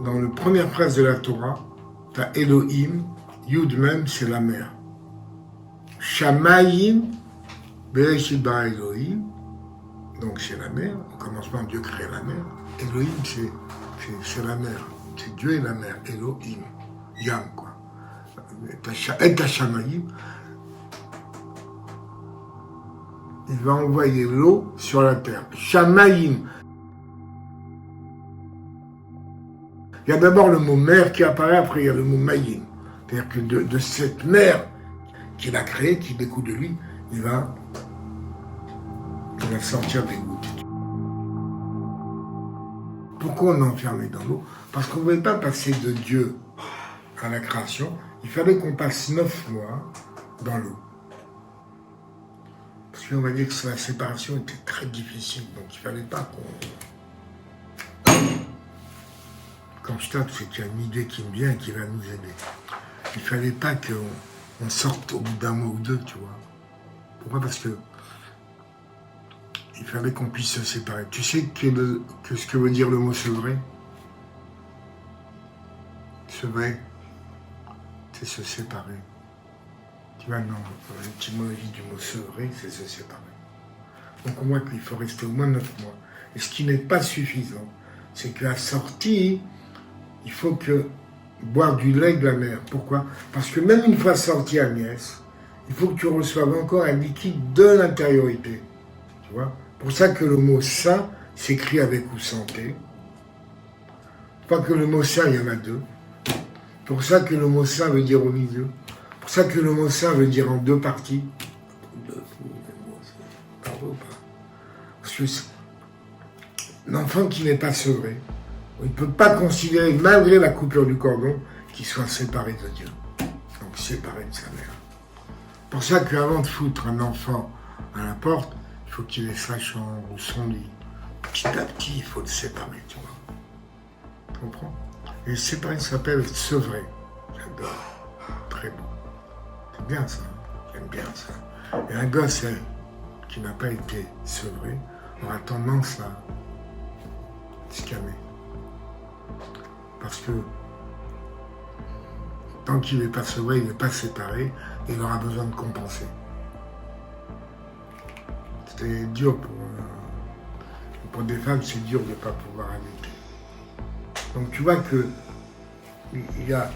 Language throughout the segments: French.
dans la première phrase de la Torah, tu as Elohim, Yud même, c'est la mer. Shamayim, Bereshit bara Elohim, donc c'est la mer. Au commencement, Dieu crée la mer. Elohim, c'est la mer. C'est Dieu et la mer. Elohim. Yam, quoi. Et ta Shamayim, il va envoyer l'eau sur la terre. Shamayim. Il y a d'abord le mot mer qui apparaît, après il y a le mot Mayim. C'est-à-dire que de cette mer qu'il a créée, qui découle de lui, il va sortir des gouttes. Pourquoi on est enfermé dans l'eau? Parce qu'on ne pouvait pas passer de Dieu à la création. Il fallait qu'on passe 9 mois dans l'eau. Parce qu'on va dire que la séparation était très difficile, donc il ne fallait pas qu'on... Quand je tape, c'est qu'il y a une idée qui me vient et qui va nous aider. Il ne fallait pas qu'on sorte au bout d'un mois ou deux, tu vois. Pourquoi? Parce que il fallait qu'on puisse se séparer. Tu sais que ce que veut dire le mot sevrer? Sevrer, c'est se séparer. Tu vois, non, l'étymologie du mot sevrer, c'est se séparer. Donc on voit qu'il faut rester au moins 9 mois. Et ce qui n'est pas suffisant, c'est qu'à la sortie, il faut que boire du lait de la mer. Pourquoi? Parce que même une fois sorti Agnès, il faut que tu reçoives encore un liquide de l'intériorité. Tu vois? Pour ça que le mot saint s'écrit avec ou santé. Pas que le mot saint, il y en a 2. Pour ça que le mot saint veut dire au milieu. Pour ça que le mot saint veut dire en 2 parties. Parce que l'enfant qui n'est pas sevré, il ne peut pas considérer, malgré la coupure du cordon, qu'il soit séparé de Dieu. Donc séparé de sa mère. Pour ça qu'avant de foutre un enfant à la porte, il faut qu'il ait sa chambre ou son lit. Petit à petit, il faut le séparer, tu vois. Tu comprends? Et séparer s'appelle sevrer. J'adore. Très beau. C'est bien ça. J'aime bien ça. Et un gosse qui n'a pas été sevré aura tendance à se calmer. Parce que tant qu'il n'est pas sevré, il n'est pas séparé, il aura besoin de compenser. C'était dur pour des femmes, c'est dur de ne pas pouvoir allaiter. Donc tu vois que il y a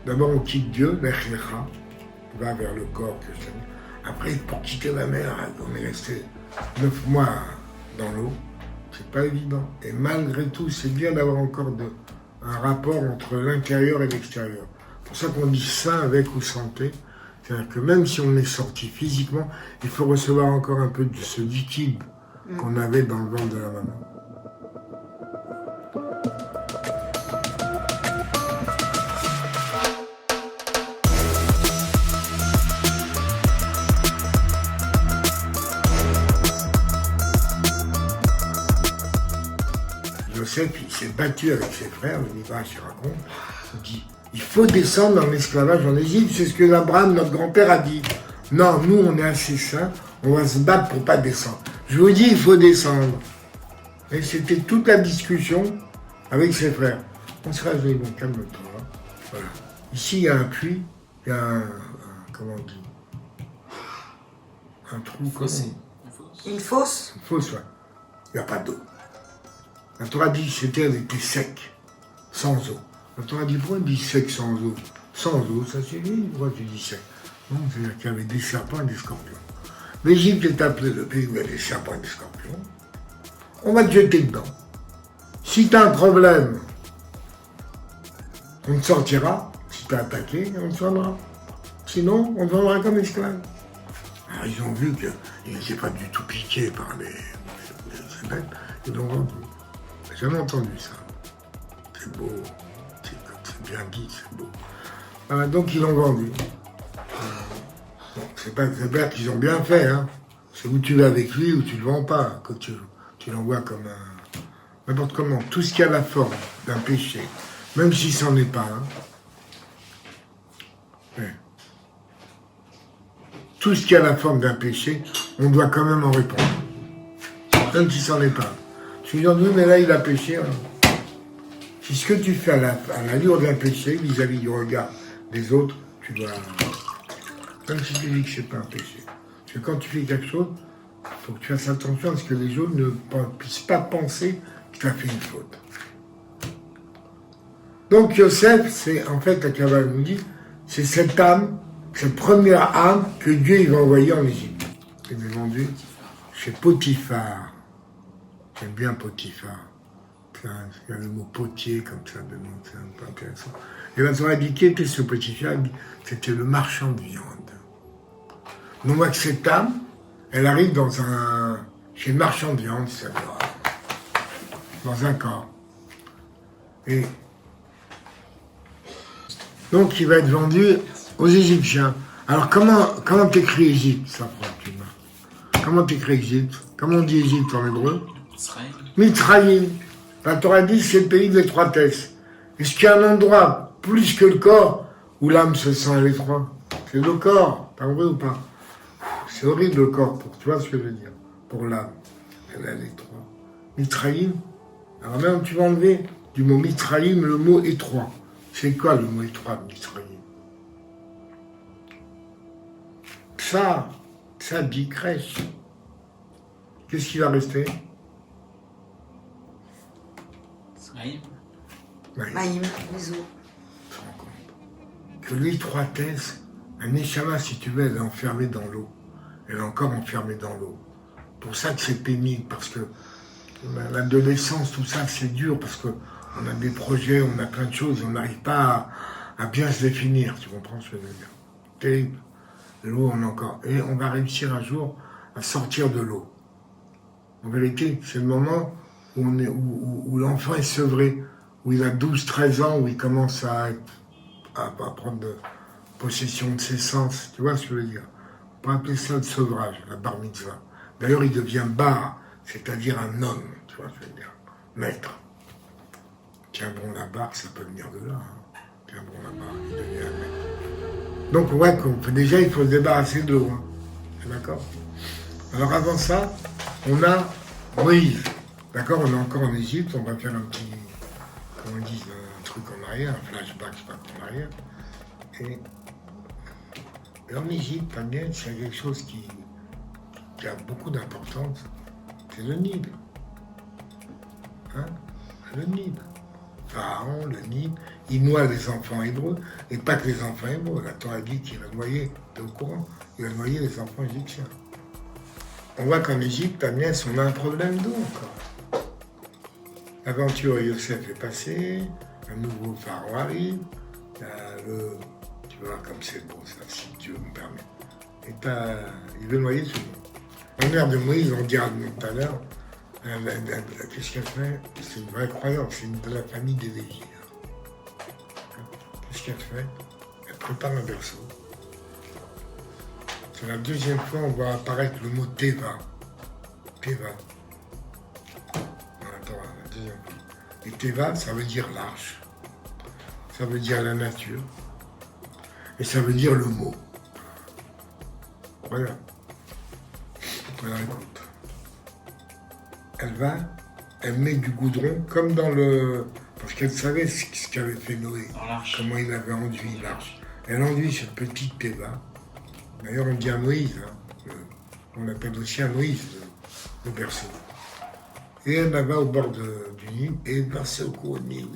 d'abord on quitte Dieu, l'Echlecha, on va vers le corps que je t'ai dit. Après, pour quitter la mer, on est resté 9 mois dans l'eau. C'est pas évident. Et malgré tout, c'est bien d'avoir encore un rapport entre l'intérieur et l'extérieur. C'est pour ça qu'on dit sain avec ou santé. C'est-à-dire que même si on est sorti physiquement, il faut recevoir encore un peu de ce liquide qu'on avait dans le ventre de la maman. Joseph, il s'est battu avec ses frères, le Midrash raconte, il dit, il faut descendre en esclavage en Égypte, c'est ce que Abraham, notre grand-père, a dit. Non, nous, on est assez saints, on va se battre pour pas descendre. Je vous dis, il faut descendre. Et c'était toute la discussion avec ses frères. On se dit, bon, calme-toi. Voilà. Ici, il y a un puits, il y a comment on dit? Un trou, comment? Une fosse? Une fosse, ouais. Il n'y a pas d'eau. La Torah dit que cette terre était sec, sans eau. La Torah dit, pourquoi il dit sec sans eau? Sans eau, ça suffit, pourquoi tu dis sec? Non, c'est-à-dire qu'il y avait des serpents et des scorpions. L'Égypte est appelée le pays où il y a des serpents et des scorpions. On va te jeter dedans. Si tu as un problème, on te sortira. Si tu as attaqué, on te soignera. Sinon, on te vendra comme esclave. Alors, ils ont vu qu'ils n'étaient pas du tout piqués par les bêtes. Ils l'ont vendu. J'ai jamais entendu ça. C'est beau. C'est bien dit, c'est beau. Voilà, donc ils l'ont vendu. Bon, c'est pas qu'ils ont bien fait, hein. C'est où tu vas avec lui ou tu le vends pas. Quand tu l'envoies comme un... n'importe comment. Tout ce qui a la forme d'un péché, même si c'en est pas un. Ouais. Tout ce qui a la forme d'un péché, on doit quand même en répondre. Même si c'en est pas un. Je suis dit, oui, mais là, il a péché. Hein. Si ce que tu fais à l'allure d'un péché, vis-à-vis du regard des autres, tu dois... Même si tu dis que c'est pas un péché. Parce que quand tu fais quelque chose, il faut que tu fasses attention à ce que les autres ne puissent pas penser que tu as fait une faute. Donc Yosef, c'est en fait, la Kabbale nous dit, c'est cette âme, cette première âme que Dieu il va envoyer en Égypte. Il est vendu chez Potiphar. J'aime bien Potiphar. Il y a le mot potier comme ça dedans, c'est un peu intéressant. Et la Torah dit qui était ce Potiphar? C'était le marchand de viande. On voit que cette âme, elle arrive chez le marchand de viande, c'est-à-dire dans un corps. Et donc il va être vendu aux Égyptiens. Alors comment t'écris Égypte, ça prend une main. Comment t'écris Égypte? Comment on dit Égypte en hébreu? Mitzrayim. La Torah dit c'est le pays de l'étroitesse. Est-ce qu'il y a un endroit plus que le corps où l'âme se sent à l'étroit? C'est le corps, t'as vrai ou pas? C'est horrible le corps, tu vois ce que je veux dire? Pour l'âme, elle est à l'étroit. Mitzrayim. Alors même tu vas enlever du mot Mitzrayim le mot étroit. C'est quoi le mot étroit de Mitzrayim? Ça dit crèche. Qu'est-ce qui va rester? Maïm, les eaux. Tu te rends compte que l'étroitesse, un neshama, si tu veux, elle est enfermée dans l'eau. Elle est encore enfermée dans l'eau. Pour ça que c'est pénible, parce que l'adolescence, tout ça, c'est dur, parce qu'on a des projets, on a plein de choses, on n'arrive pas à bien se définir, tu comprends ce que je veux dire? Terrible. L'eau, on a encore. Et on va réussir un jour à sortir de l'eau. En vérité, c'est le moment où l'enfant est sevré, où il a 12-13 ans, où il commence à prendre possession de ses sens. Tu vois ce que je veux dire? On peut appeler ça le sevrage, la bar mitzvah. D'ailleurs, il devient bar, c'est-à-dire un homme, tu vois ce que je veux dire? Maître. Tiens bon, la barre, ça peut venir de là. Hein. Tiens bon, la barre, il devient un maître. Donc, on voit que déjà, il faut se débarrasser de l'eau. Hein. D'accord? Alors, avant ça, on a Moïse. D'accord? On est encore en Égypte, on va faire un petit, comment on dit, un truc en arrière, un flashback, je sais pas, en arrière. Et en Égypte, Daniel, c'est quelque chose qui a beaucoup d'importance. C'est le Nil. Hein? Le Nil. Pharaon, le Nil, il noie les enfants hébreux, et pas que les enfants hébreux. La Torah dit qu'il a noyé, t'es au courant, il a noyé les enfants égyptiens. On voit qu'en Égypte, Agnès, on a un problème d'eau encore. L'aventure Yosef est passée, un nouveau pharaon arrive, tu vois comme c'est beau ça, si Dieu me permet. Et il veut noyer tout le monde. La mère de Moïse, on dira tout à l'heure, qu'est-ce qu'elle fait? C'est une vraie croyance, c'est de la famille des Lévites. Qu'est-ce qu'elle fait? Elle prépare un berceau. C'est la deuxième fois où on voit apparaître le mot Teva. Teva. Dans la Torah, la deuxième fois. Et Teva, ça veut dire l'arche. Ça veut dire la nature. Et ça veut dire le mot. Voilà. Alors écoute. Elle met du goudron, comme dans le... Parce qu'elle savait ce qu'avait fait Noé. Comment il avait enduit l'arche. Elle enduit cette petite Teva. D'ailleurs, on dit à Moïse, hein, on appelle aussi à Moïse le berceau. Et elle va au bord du Nil, et elle va au cours du Nil.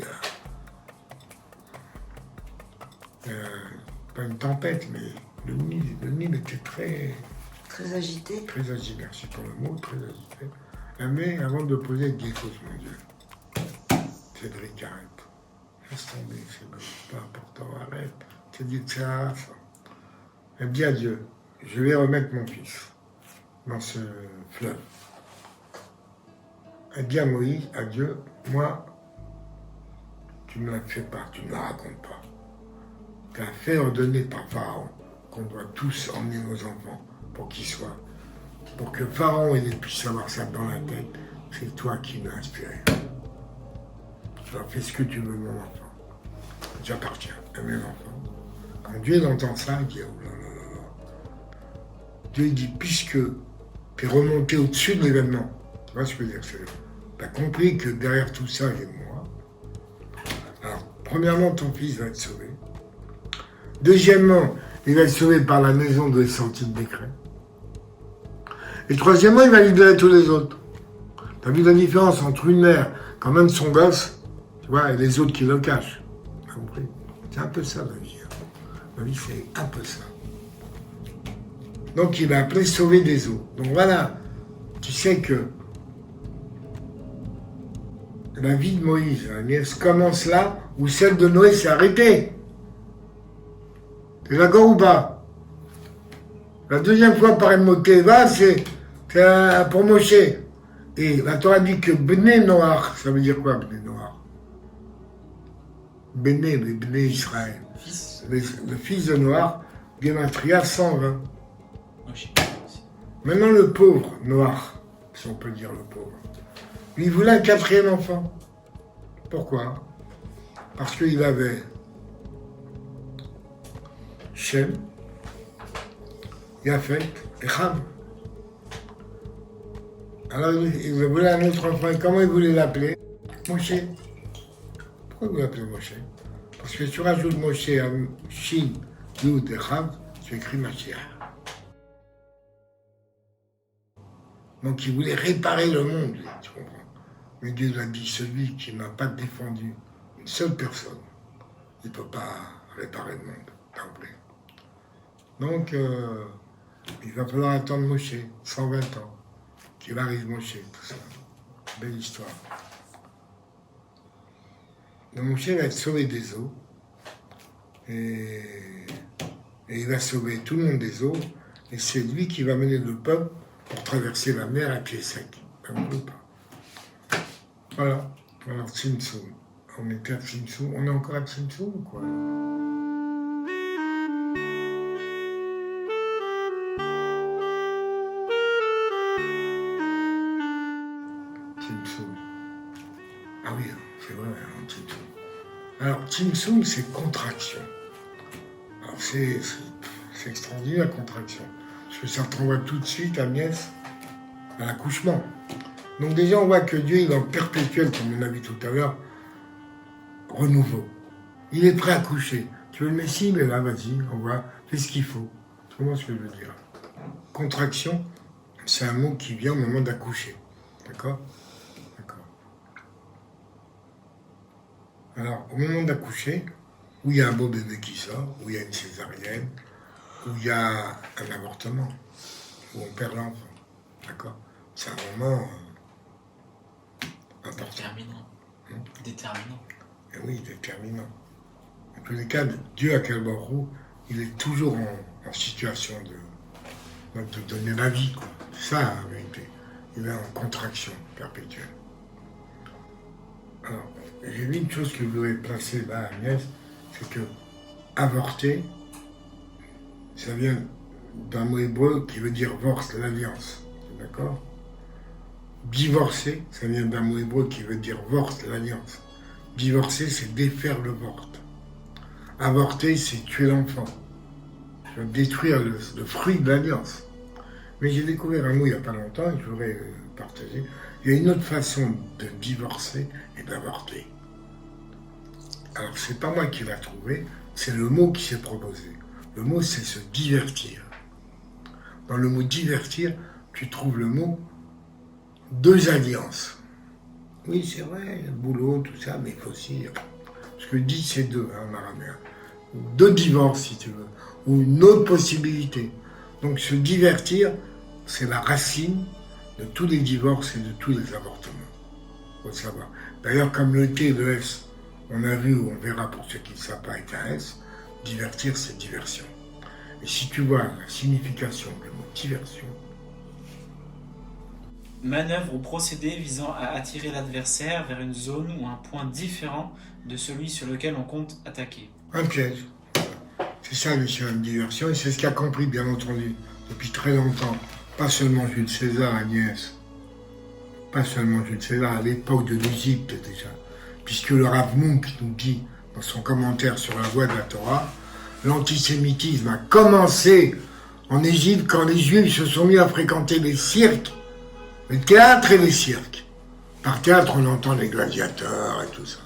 Pas une tempête, mais le Nil était très... Très agité. Très agité, merci pour le mot, très agité. Mais avant de poser des choses, mon Dieu, Cédric, arrête. Laisse tomber, c'est pas important, arrête. C'est dit que ça. Elle dit à Dieu, je vais remettre mon fils dans ce fleuve. Elle dit à Moïse, à Dieu, moi, tu ne me la fais pas, tu ne me la racontes pas. Tu as fait ordonner par Pharaon qu'on doit tous emmener nos enfants pour qu'ils soient. Pour que Pharaon puisse avoir ça dans la tête, c'est toi qui m'as inspiré. Tu as fait ce que tu veux, mon enfant. J'appartiens à mes enfants. Quand Dieu entend ça, il dit, oh là là là là. Dieu dit, puisque tu es remonté au-dessus de l'événement, tu vois ce que je veux dire, tu as compris que derrière tout ça, il y a moi. premièrement, ton fils va être sauvé. Deuxièmement, il va être sauvé par la maison de sortie de décret. Et troisièmement, il va libérer tous les autres. T'as vu la différence entre une mère, quand même son gosse, tu vois, et les autres qui le cachent. T'as compris? C'est un peu ça la vie. La vie, c'est un peu ça. Donc il va appeler sauver des eaux. Donc voilà, tu sais que la vie de Moïse, Agnès, commence là où celle de Noé s'est arrêtée. T'es d'accord ou pas? La deuxième fois par Moteva, c'est pour Moshe. Et la Torah dit que Bnei Noach, ça veut dire quoi Bnei Noach? Bnei, le Bnei Israël. Le fils de Noach, Gematria 120. Maintenant le pauvre Noach, si on peut dire le pauvre, il voulait un quatrième enfant. Pourquoi? Parce qu'il avait Shem, Yafet et Ham. Alors il voulait un autre enfant. Et comment il voulait l'appeler? Moshe. Pourquoi vous l'appelez Moshe? Parce que tu rajoutes Moshe à Shin, Yud et Ham, tu écris Mashiach. Donc il voulait réparer le monde, tu comprends. Mais Dieu a dit, celui qui ne m'a pas défendu une seule personne, il ne peut pas réparer le monde. T'as compris? Donc il va falloir attendre Moshe, 120 ans, qu'il arrive Moshe, tout ça. Belle histoire. Donc Moshe va être sauvé des eaux, et il va sauver tout le monde des eaux, et c'est lui qui va mener le peuple pour traverser la mer à pied sec. Voilà. Alors, Tzimtzum. On était à Tzimtzum. On est encore à Tzimtzum ou quoi? Tzimtzum. Ah oui, c'est vrai, Tzimtzum. Alors, Tzimtzum, c'est contraction. Alors, c'est extraordinaire, la contraction. Parce que ça te renvoie tout de suite, Agnès, à l'accouchement. Donc déjà, on voit que Dieu, il est en perpétuel, comme on a vu tout à l'heure, renouveau. Il est prêt à coucher. Tu veux le Messie? Mais là, vas-y, on va, fais ce qu'il faut. Tu comprends ce que je veux dire? Contraction, c'est un mot qui vient au moment d'accoucher. D'accord? D'accord. Alors, au moment d'accoucher, où il y a un beau bébé qui sort, où il y a une césarienne, où il y a un avortement, où on perd l'enfant. D'accord? C'est un moment important. Déterminant. Déterminant. Et oui, déterminant. En tous les cas, Dieu, à quel moment il est toujours en situation de donner la vie, quoi. C'est ça, la vérité. Il est en contraction perpétuelle. Alors, j'ai vu une chose que je voudrais placer là, Agnès, c'est que avorter, ça vient d'un mot hébreu qui veut dire vors, l'alliance. D'accord? Divorcer, ça vient d'un mot hébreu qui veut dire vors, l'alliance. Divorcer, c'est défaire le vort. Avorter, c'est tuer l'enfant. Détruire le fruit de l'alliance. Mais j'ai découvert un mot il n'y a pas longtemps et je voudrais partager. Il y a une autre façon de divorcer et d'avorter. Alors, c'est pas moi qui l'ai trouvé, c'est le mot qui s'est proposé. Le mot, c'est se divertir. Dans le mot divertir, tu trouves le mot deux alliances. Oui, c'est vrai, le boulot, tout ça, mais il faut aussi. Ce que dit, c'est deux, en araméen. Deux divorces, si tu veux, ou une autre possibilité. Donc, se divertir, c'est la racine de tous les divorces et de tous les avortements. Il faut le savoir. D'ailleurs, comme le T et le S, on a vu, ou on verra pour ceux qui ne savent pas avec un S, divertir, c'est diversion. Et si tu vois la signification du mot diversion, Manœuvre ou procédé visant à attirer l'adversaire vers une zone ou un point différent de celui sur lequel on compte attaquer. un piège. C'est ça, mission de diversion, et c'est ce qu'a compris, bien entendu, depuis très longtemps. Pas seulement Jules César, Agnès. Pas seulement Jules César, à l'époque de l'Égypte déjà. Puisque le Rav Munk nous dit, dans son commentaire sur la voie de la Torah, l'antisémitisme a commencé en Égypte quand les Juifs se sont mis à fréquenter les cirques, les théâtres et les cirques. Par théâtre, on entend les gladiateurs et tout ça.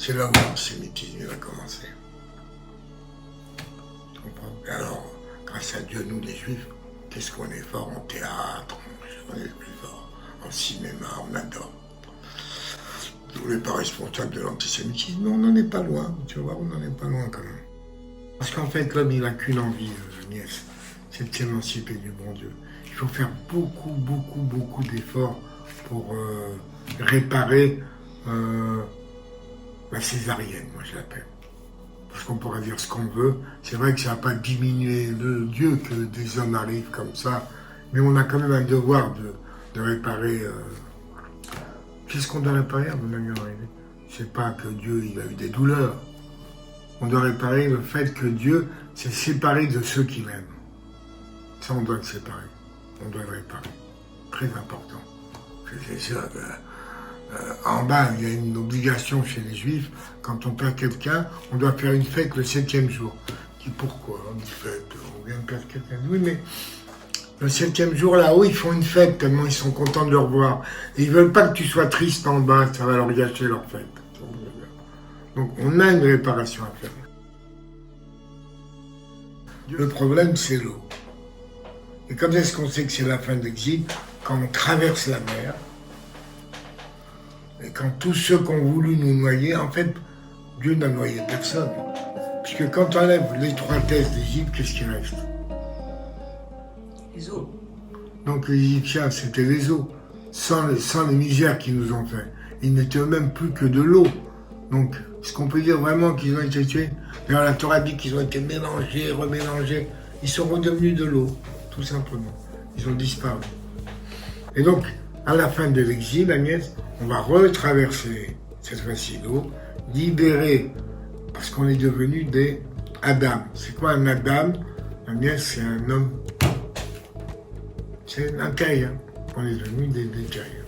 C'est là où l'antisémitisme va commencer. Tu comprends? Et alors, grâce à Dieu, nous les Juifs, qu'est-ce qu'on est fort en théâtre, on est le plus fort, en cinéma, on adore. On n'est pas responsable de l'antisémitisme, mais on n'en est pas loin, tu vois, on n'en est pas loin quand même. Parce qu'en fait, l'homme, il n'a qu'une envie, Agnès, c'est de s'émanciper du bon Dieu. Il faut faire beaucoup d'efforts pour réparer la césarienne, moi je l'appelle. Parce qu'on pourrait dire ce qu'on veut. C'est vrai que ça n'a pas diminué le Dieu que des hommes arrivent comme ça, mais on a quand même un devoir de réparer. Qu'est-ce qu'on doit réparer à mon ami Aurélie? C'est pas que Dieu il a eu des douleurs. On doit réparer le fait que Dieu s'est séparé de ceux qu'il aime. Ça, on doit le séparer. On doit le réparer. Très important. C'est sûr que, en bas, il y a une obligation chez les Juifs. Quand on perd quelqu'un, on doit faire une fête le 7e jour. Je dis pourquoi on dit fête? On vient de perdre quelqu'un. Oui, mais le 7e jour, là-haut, ils font une fête tellement ils sont contents de le revoir. Et ils veulent pas que tu sois triste en bas, ça va leur gâcher leur fête. Donc on a une réparation à faire. Le problème, c'est l'eau. Et comme est-ce qu'on sait que c'est la fin de l'exil? Quand on traverse la mer, et quand tous ceux qui ont voulu nous noyer, en fait, Dieu n'a noyé personne. Puisque quand on enlève l'étroitesse d'Égypte, qu'est-ce qui reste? Les eaux. Donc les Égyptiens, c'était les eaux, sans les misères qu'ils nous ont fait. Ils n'étaient eux-mêmes plus que de l'eau. Donc, est-ce qu'on peut dire vraiment qu'ils ont été tués? D'ailleurs, la Torah dit qu'ils ont été mélangés, remélangés. Ils sont redevenus de l'eau, tout simplement. Ils ont disparu. Et donc, à la fin de l'exil, Agnès, on va retraverser cette fois-ci l'eau, libérer, parce qu'on est devenu des Adam. C'est quoi un Adam? Agnès, c'est un homme. C'est un caille. Hein. On est devenu des cailles.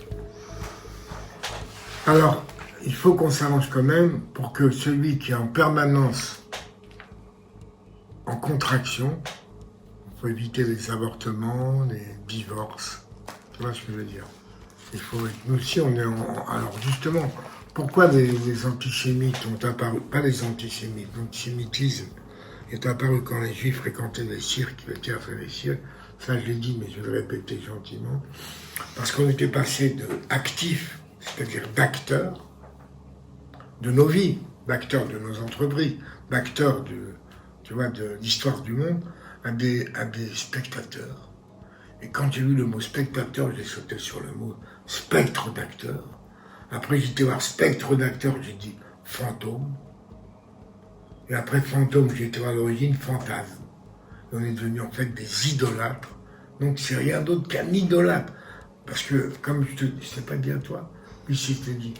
Alors, il faut qu'on s'arrange quand même pour que celui qui est en permanence en contraction, il faut éviter les avortements, les divorces. Tu vois ce que je veux dire? Il faut, nous aussi, on est en... Alors justement, pourquoi les antisémites ont apparu? Pas les antisémites, l'antisémitisme est apparu quand les Juifs fréquentaient les cirques, les théâtres et les cirques. Ça, je l'ai dit, mais je vais le répéter gentiment. Parce qu'on était passé de actifs, c'est-à-dire d'acteurs, de nos vies, d'acteurs de nos entreprises, d'acteurs de l'histoire du monde, à des spectateurs. Et quand j'ai vu le mot spectateur, j'ai sauté sur le mot spectre d'acteur. Après, j'ai été voir spectre d'acteur, j'ai dit fantôme. Et après fantôme, j'ai été voir l'origine fantasme. Et on est devenu en fait des idolâtres. Donc c'est rien d'autre qu'un idolâtre. Parce que, comme je sais pas dit à toi, puis si je te dis,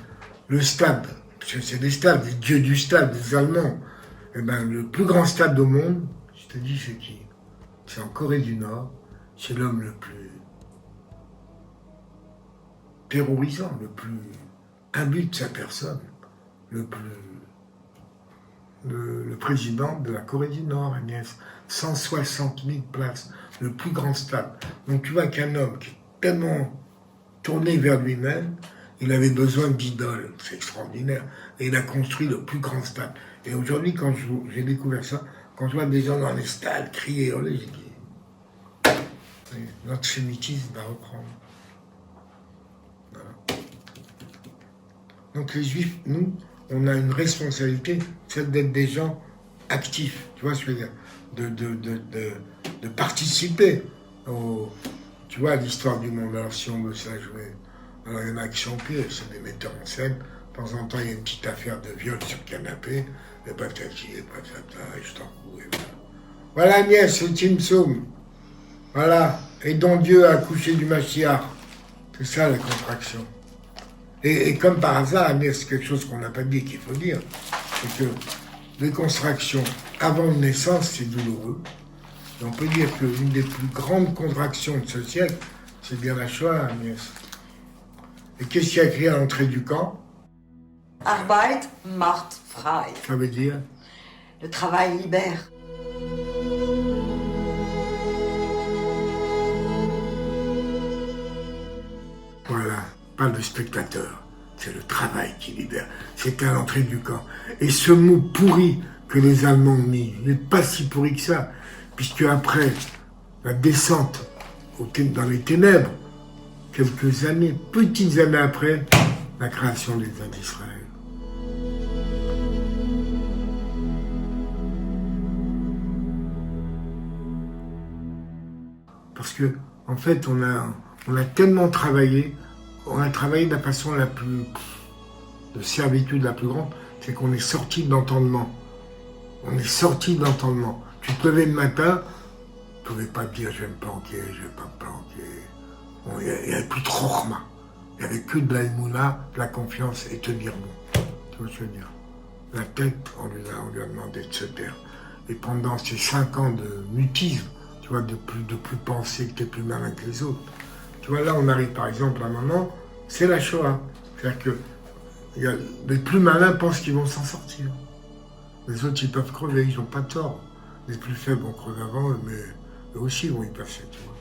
le stade, parce que c'est des stades, les dieux du stade, les Allemands, eh ben, le plus grand stade au monde, je te dis, c'est qui? C'est en Corée du Nord, c'est l'homme le plus terrorisant, le plus imbu de sa personne, le président de la Corée du Nord, Agnès, 160 000 places, le plus grand stade. Donc tu vois qu'un homme qui est tellement tourné vers lui-même, il avait besoin d'idoles, c'est extraordinaire. Et il a construit le plus grand stade. Et aujourd'hui, quand j'ai découvert ça, quand je vois des gens dans les stades crier, hurler, j'ai dit, l'antisémitisme va reprendre. Voilà. Donc les Juifs, nous, on a une responsabilité, c'est d'être des gens actifs, tu vois ce que je veux dire, de participer tu vois, à l'histoire du monde. Alors si on veut ça jouer, alors il y en a qui sont pires, c'est des metteurs en scène. De temps en temps, il y a une petite affaire de viol sur le canapé, et patati, et patata, et je t'en fous, et voilà. Voilà Agnès, c'est Timsoum. Voilà, et dont Dieu a accouché du Mashiach. C'est ça la contraction. Et comme par hasard, Agnès, quelque chose qu'on n'a pas dit qu'il faut dire, c'est que les contractions avant une naissance, c'est douloureux. Et on peut dire que l'une des plus grandes contractions de ce siècle, c'est bien la Shoah, Agnès. Et qu'est-ce qu'il y a écrit à l'entrée du camp? Arbeit macht frei. Ça veut dire? Le travail libère. Voilà, pas de spectateur. c'est le travail qui libère. C'était à l'entrée du camp. Et ce mot pourri que les Allemands ont mis n'est pas si pourri que ça, puisque après la descente dans les ténèbres, quelques années, petites années après, la création de l'État d'Israël. Parce que, en fait, on a tellement travaillé, on a travaillé de la façon de servitude la plus grande, c'est qu'on est sorti de l'entendement. On est sorti de l'entendement. Tu te levais le matin, tu ne pouvais pas te dire je vais me planquer, je vais pas me planquer. Bon, il n'y avait plus de chorma. Il n'y avait que de la émouna, de la confiance et te dire bon. Tu vois ce que je veux dire? La tête, on lui a demandé de se taire. Et pendant ces 5 ans de mutisme, tu vois, de plus penser que tu es plus malin que les autres. Tu vois, là, on arrive par exemple à un moment, c'est la Shoah. C'est-à-dire que les plus malins pensent qu'ils vont s'en sortir. Les autres, ils peuvent crever, ils n'ont pas tort. Les plus faibles vont crever avant, mais eux aussi vont y passer, tu vois.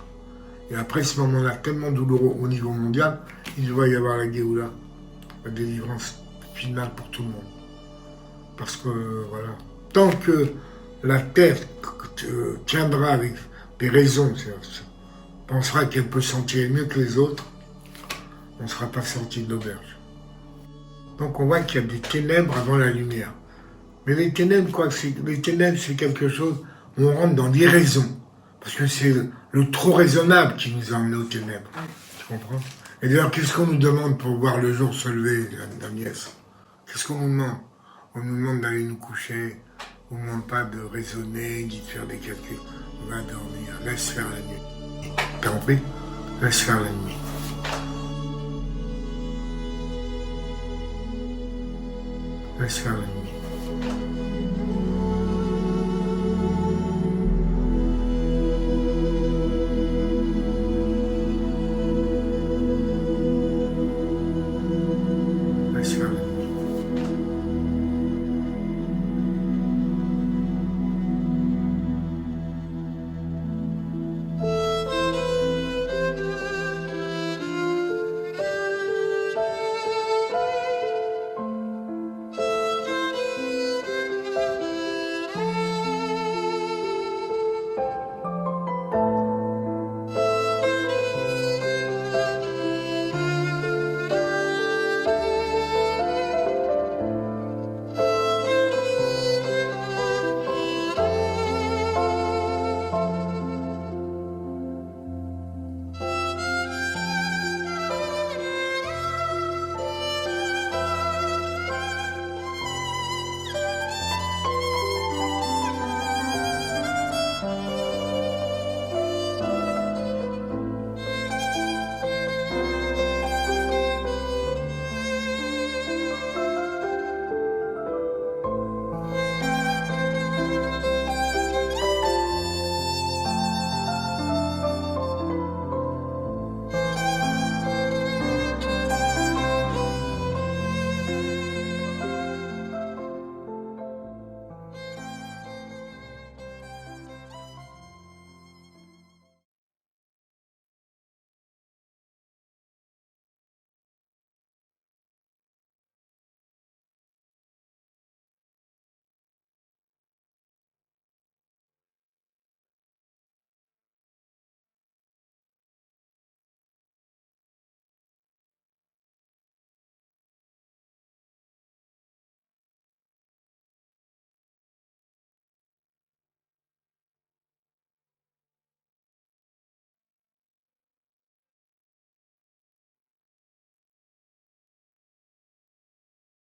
Et après ce moment-là, tellement douloureux au niveau mondial, il doit y avoir la Géoula, la délivrance finale pour tout le monde. Parce que, voilà, tant que la terre tiendra avec des raisons, pensera qu'elle peut sentir mieux que les autres, on ne sera pas sorti de l'auberge. Donc on voit qu'il y a des ténèbres avant la lumière. Mais les ténèbres, c'est quelque chose où on rentre dans l'irraison. Parce que c'est le trop raisonnable qui nous a emmenés aux ténèbres. Tu comprends? Et d'ailleurs, qu'est-ce qu'on nous demande pour voir le jour se lever, la nièce? Qu'est-ce qu'on nous demande? On nous demande d'aller nous coucher. On ne demande pas de raisonner, ni de faire des calculs. On va dormir. Laisse faire la nuit. T'as compris? Laisse faire la nuit. Laisse faire la nuit. Laisse faire la nuit.